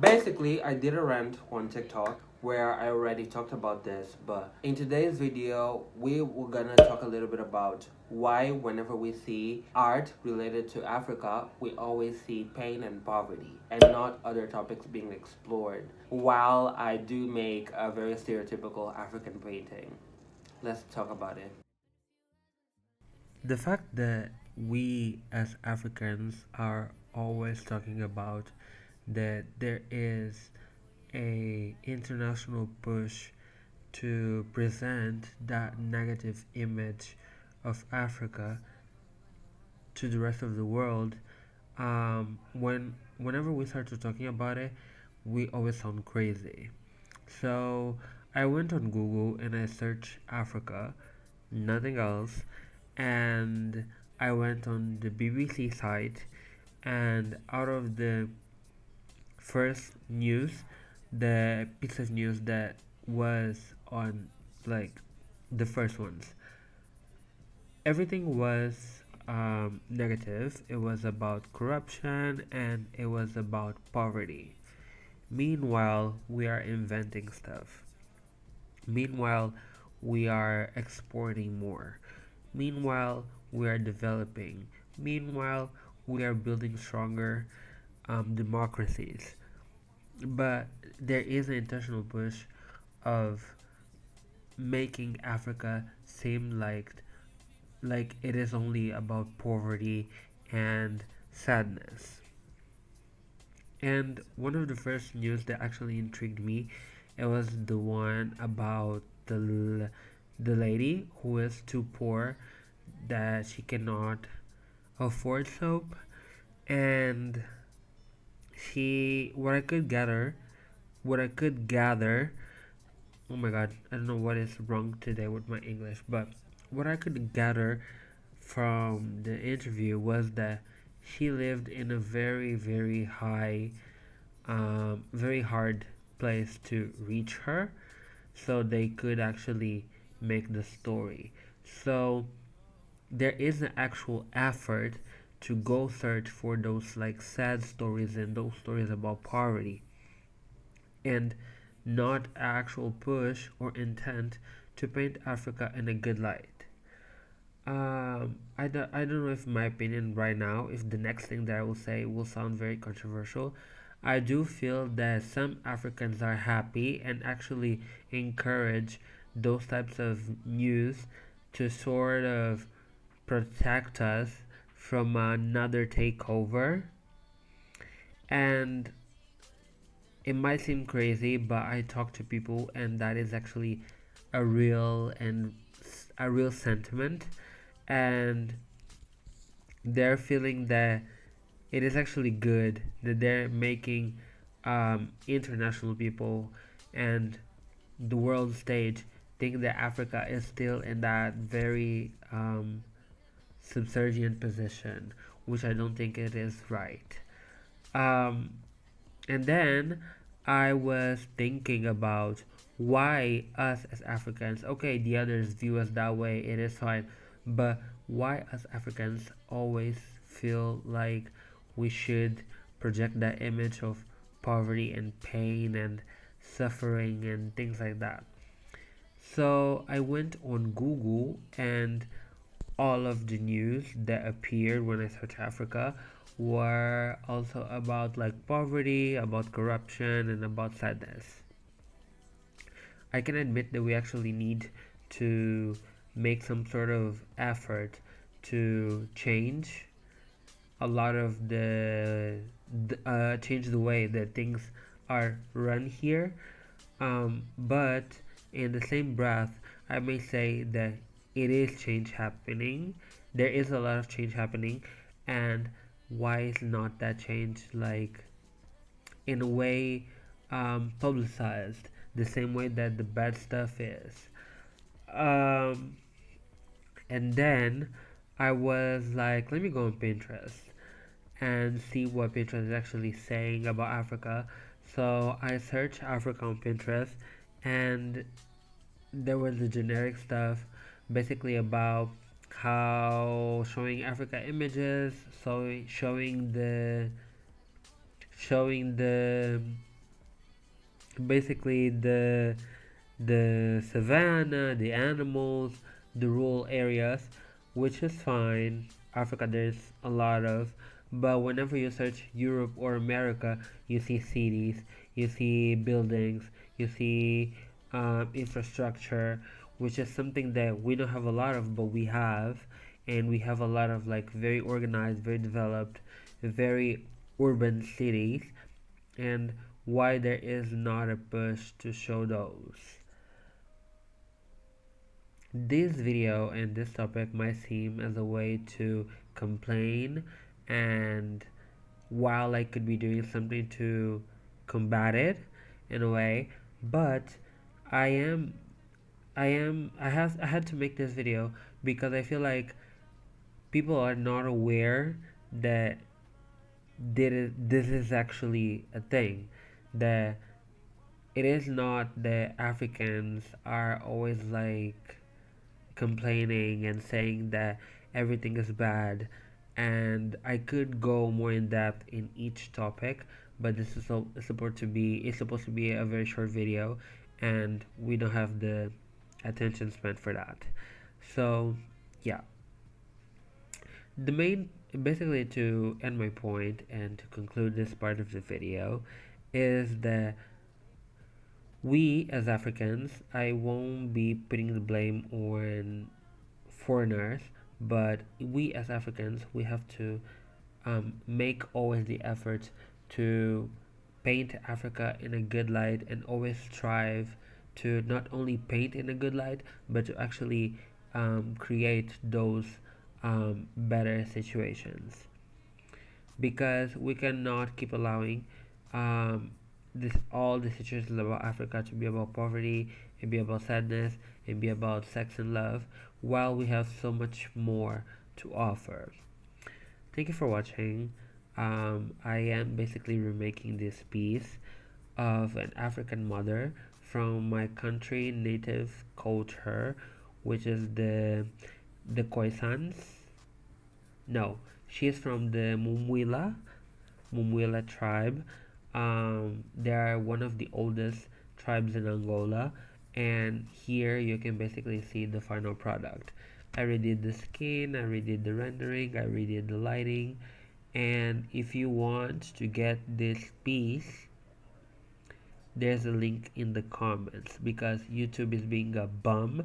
Basically, I did a rant on TikTok where I already talked about this, but in today's video, we were gonna talk a little bit about why, whenever we see art related to Africa, we always see pain and poverty and not other topics being explored. While I do make a very stereotypical African painting, let's talk about it. The fact that we as Africans are always talking about that there is a international push to present that negative image of Africa to the rest of the world, whenever we start to talking about it, we always sound crazy. So I went on Google and I searched Africa, nothing else, and I went on the BBC site, and out of the first news, the piece of news that was on, like, the first ones, everything was negative. It was about corruption and it was about poverty. Meanwhile, we are inventing stuff. Meanwhile, we are exporting more. Meanwhile, we are developing. Meanwhile, we are building stronger democracies. But there is an intentional push of making Africa seem like it is only about poverty and sadness. And one of the first news that actually intrigued me, it was the one about the lady who is too poor that she cannot afford soap, and she what I could gather, oh my god, I don't know what is wrong today with my English, but what I could gather from the interview was that she lived in a very high, very hard place to reach her, so they could actually make the story. So there is an actual effort to go search for those like sad stories and those stories about poverty, and not actual push or intent to paint Africa in a good light. I don't know if my opinion right now, if the next thing that I will say will sound very controversial. I do feel that some Africans are happy and actually encourage those types of news to sort of protect us from another takeover. And it might seem crazy, but I talk to people, and that is actually a real and a real sentiment. And they're feeling that it is actually good that they're making international people and the world stage think that Africa is still in that very subservient position, which I don't think it is right. Um, and then I was thinking about why us as Africans, okay, the others view us that way, it is fine, but why us Africans always feel like we should project that image of poverty and pain and suffering and things like that. So I went on Google, and all of the news that appeared when I searched Africa were also about like poverty, about corruption, and about sadness. I can admit that we actually need to make some sort of effort to change a lot of change the way that things are run here. But in the same breath, I may say that it is change happening. There is a lot of change happening, and why is not that change like in a way publicized the same way that the bad stuff is? Um, and then I was like, let me go on Pinterest and see what Pinterest is actually saying about Africa. So I searched Africa on Pinterest, and there was the generic stuff basically about how showing Africa images, so showing the basically the savannah, the animals, the rural areas, which is fine. Africa, there's a lot of, but whenever you search Europe or America, you see cities, you see buildings, you see infrastructure, which is something that we don't have a lot of, but we have, and we have a lot of like very organized, very developed, very urban cities, and why there is not a push to show those. This video and this topic might seem as a way to complain, and while I could be doing something to combat it in a way, but I am I had to make this video because I feel like people are not aware that this is actually a thing, that it is not that Africans are always like complaining and saying that everything is bad, and I could go more in depth in each topic, but this is supposed to be a very short video, and we don't have the attention span for that. So yeah, the main basically to end my point and to conclude this part of the video is that we as Africans, I won't be putting the blame on foreigners, but we as Africans, we have to make always the effort to paint Africa in a good light and always strive to not only paint in a good light, but to actually create those better situations, because we cannot keep allowing um, this all the situations about Africa to be about poverty and be about sadness and be about sex and love, while we have so much more to offer. Thank you for watching. I am basically remaking this piece of an African mother from my country native culture, which is the Khoisans. No, she is from the Mumwila tribe. They are one of the oldest tribes in Angola, and here you can basically see the final product. I redid the skin, I redid the rendering, I redid the lighting, and if you want to get this piece, there's a link in the comments, because YouTube is being a bum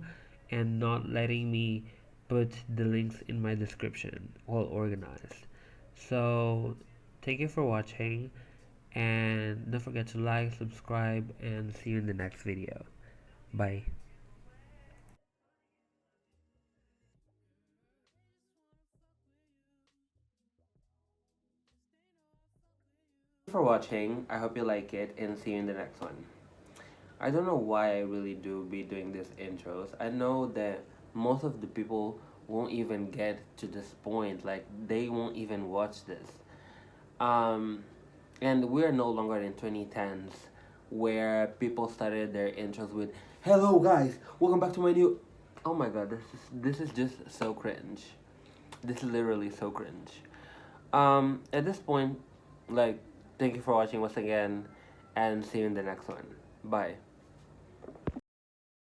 and not letting me put the links in my description all organized. So thank you for watching, and don't forget to like, subscribe, and see you in the next video. Bye. For watching. I hope you like it and see you in the next one. I don't know why I really do be doing these intros. I know that most of the people won't even get to this point, like they won't even watch this. Um, and we're no longer in 2010s where people started their intros with "Hello guys, welcome back to my new." Oh my god, this is just so cringe. This is literally so cringe. At this point, like, thank you for watching once again, and see you in the next one. Bye.